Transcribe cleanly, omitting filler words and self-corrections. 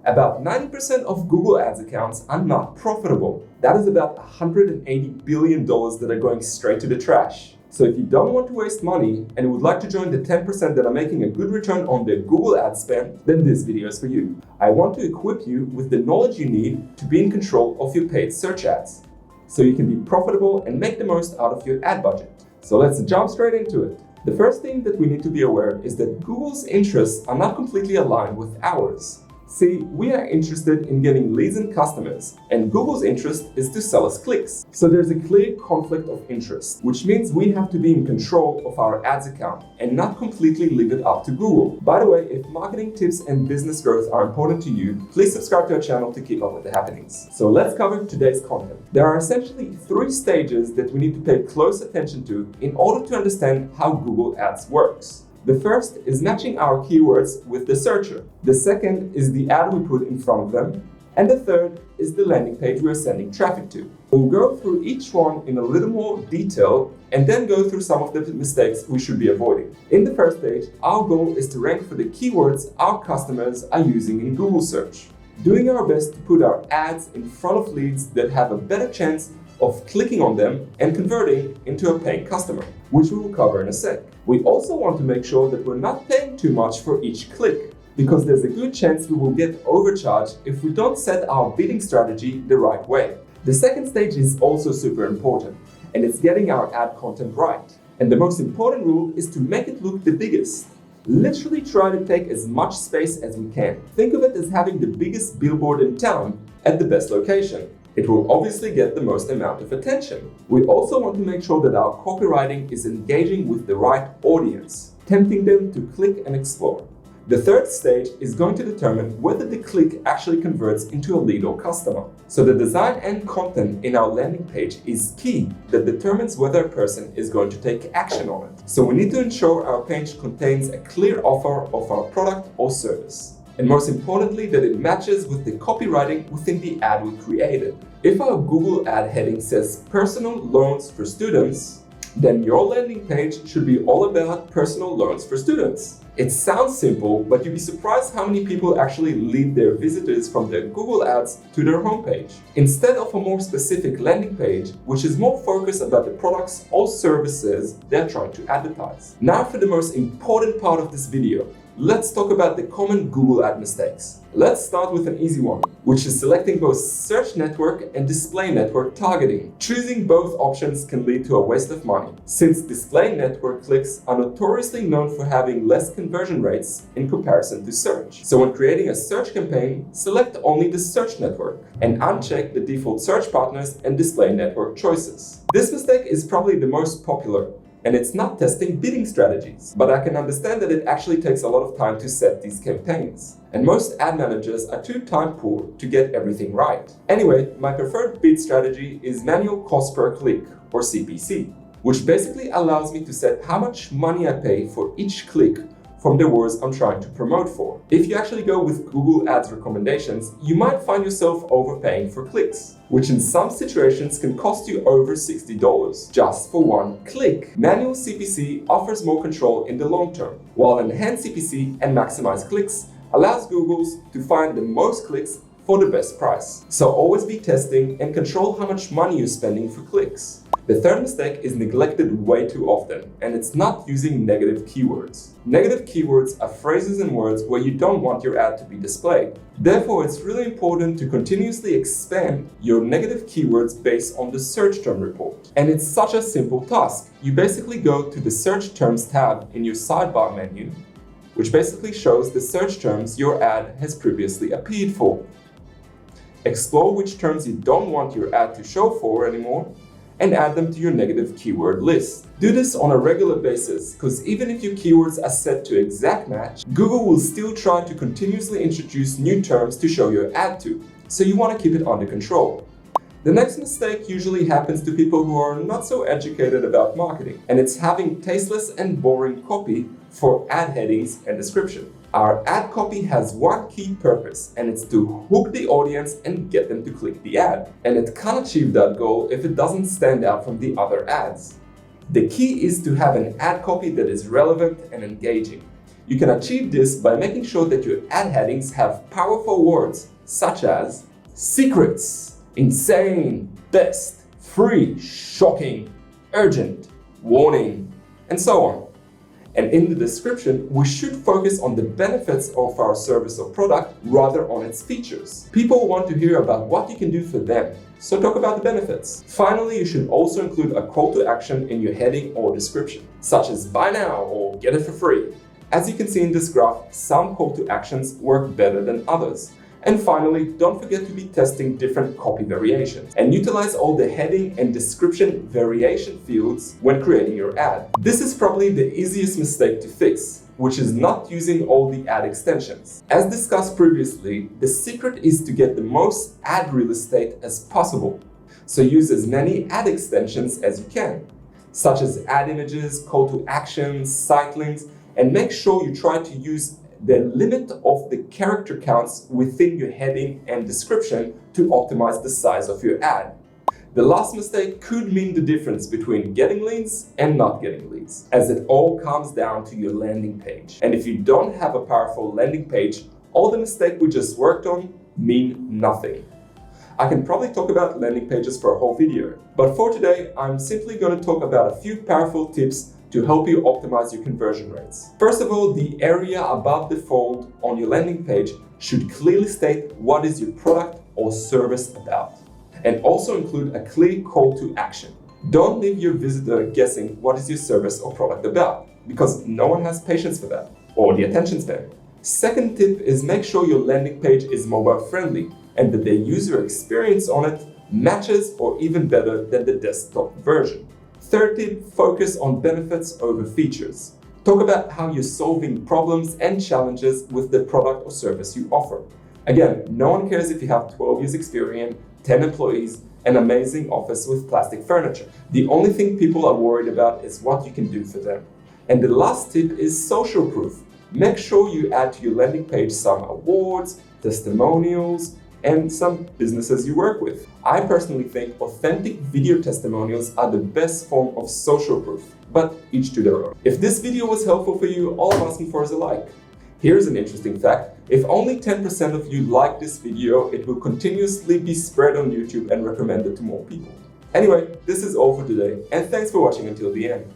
About 90% of Google Ads accounts are not profitable. That is about $180 billion that are going straight to the trash. So if you don't want to waste money and would like to join the 10% that are making a good return on their Google ad spend, then this video is for you. I want to equip you with the knowledge you need to be in control of your paid search ads, so you can be profitable and make the most out of your ad budget. So let's jump straight into it. The first thing that we need to be aware is that Google's interests are not completely aligned with ours. See, we are interested in getting leads and customers, and Google's interest is to sell us clicks. So there's a clear conflict of interest, which means we have to be in control of our ads account and not completely leave it up to Google. By the way, if marketing tips and business growth are important to you, please subscribe to our channel to keep up with the happenings. So let's cover today's content. There are essentially 3 stages that we need to pay close attention to in order to understand how Google Ads works. The first is matching our keywords with the searcher. The second is the ad we put in front of them. And the third is the landing page we're sending traffic to. We'll go through each one in a little more detail and then go through some of the mistakes we should be avoiding. In the first stage, our goal is to rank for the keywords our customers are using in Google search, doing our best to put our ads in front of leads that have a better chance of clicking on them and converting into a paying customer, which we will cover in a sec. We also want to make sure that we're not paying too much for each click, because there's a good chance we will get overcharged if we don't set our bidding strategy the right way. The second stage is also super important, and it's getting our ad content right. And the most important rule is to make it look the biggest. Literally try to take as much space as we can. Think of it as having the biggest billboard in town at the best location. It will obviously get the most amount of attention. We also want to make sure that our copywriting is engaging with the right audience, tempting them to click and explore. The third stage is going to determine whether the click actually converts into a lead or customer. So the design and content in our landing page is key that determines whether a person is going to take action on it. So we need to ensure our page contains a clear offer of our product or service. And most importantly, that it matches with the copywriting within the ad we created. If our Google ad heading says personal loans for students, then your landing page should be all about personal loans for students. It sounds simple, but you'd be surprised how many people actually lead their visitors from their Google ads to their homepage, instead of a more specific landing page, which is more focused about the products or services they're trying to advertise. Now for the most important part of this video. Let's talk about the common Google ad mistakes. Let's start with an easy one, which is selecting both search network and display network targeting. Choosing both options can lead to a waste of money, since display network clicks are notoriously known for having less conversion rates in comparison to search. So when creating a search campaign, select only the search network and uncheck the default search partners and display network choices. This mistake is probably the most popular, and it's not testing bidding strategies. But I can understand that it actually takes a lot of time to set these campaigns. And most ad managers are too time poor to get everything right. Anyway, my preferred bid strategy is manual cost per click, or CPC, which basically allows me to set how much money I pay for each click from the words I'm trying to promote for. If you actually go with Google Ads recommendations, you might find yourself overpaying for clicks, which in some situations can cost you over $60 just for one click. Manual CPC offers more control in the long term, while enhanced CPC and maximize clicks allows Google to find the most clicks for the best price. So always be testing and control how much money you're spending for clicks. The third mistake is neglected way too often, and it's not using negative keywords. Negative keywords are phrases and words where you don't want your ad to be displayed. Therefore, it's really important to continuously expand your negative keywords based on the search term report. And it's such a simple task. You basically go to the search terms tab in your sidebar menu, which basically shows the search terms your ad has previously appeared for. Explore which terms you don't want your ad to show for anymore, and add them to your negative keyword list. Do this on a regular basis, because even if your keywords are set to exact match, Google will still try to continuously introduce new terms to show your ad to, so you want to keep it under control. The next mistake usually happens to people who are not so educated about marketing, and it's having tasteless and boring copy for ad headings and description. Our ad copy has one key purpose, and it's to hook the audience and get them to click the ad. And it can't achieve that goal if it doesn't stand out from the other ads. The key is to have an ad copy that is relevant and engaging. You can achieve this by making sure that your ad headings have powerful words such as secrets, insane, best, free, shocking, urgent, warning, and so on. And in the description, we should focus on the benefits of our service or product rather on its features. People want to hear about what you can do for them, so talk about the benefits. Finally, you should also include a call to action in your heading or description, such as buy now or get it for free. As you can see in this graph, some call to actions work better than others. And finally, don't forget to be testing different copy variations and utilize all the heading and description variation fields when creating your ad. This is probably the easiest mistake to fix, which is not using all the ad extensions. As discussed previously, the secret is to get the most ad real estate as possible. So use as many ad extensions as you can, such as ad images, call to actions, site links, and make sure you try to use the limit of the character counts within your heading and description to optimize the size of your ad. The last mistake could mean the difference between getting leads and not getting leads, as it all comes down to your landing page. And if you don't have a powerful landing page, all the mistakes we just worked on mean nothing. I can probably talk about landing pages for a whole video, but for today, I'm simply going to talk about a few powerful tips to help you optimize your conversion rates. First of all, the area above the fold on your landing page should clearly state what is your product or service about, and also include a clear call to action. Don't leave your visitor guessing what is your service or product about, because no one has patience for that, or the attention span. Second tip is make sure your landing page is mobile friendly and that the user experience on it matches or even better than the desktop version. Third tip, focus on benefits over features. Talk about how you're solving problems and challenges with the product or service you offer. Again, no one cares if you have 12 years experience, 10 employees, an amazing office with plastic furniture. The only thing people are worried about is what you can do for them. And the last tip is social proof. Make sure you add to your landing page some awards, testimonials, and some businesses you work with. I personally think authentic video testimonials are the best form of social proof, but each to their own. If this video was helpful for you, all I'm asking for is a like. Here's an interesting fact. If only 10% of you like this video, it will continuously be spread on YouTube and recommended to more people. Anyway, this is all for today, and thanks for watching until the end.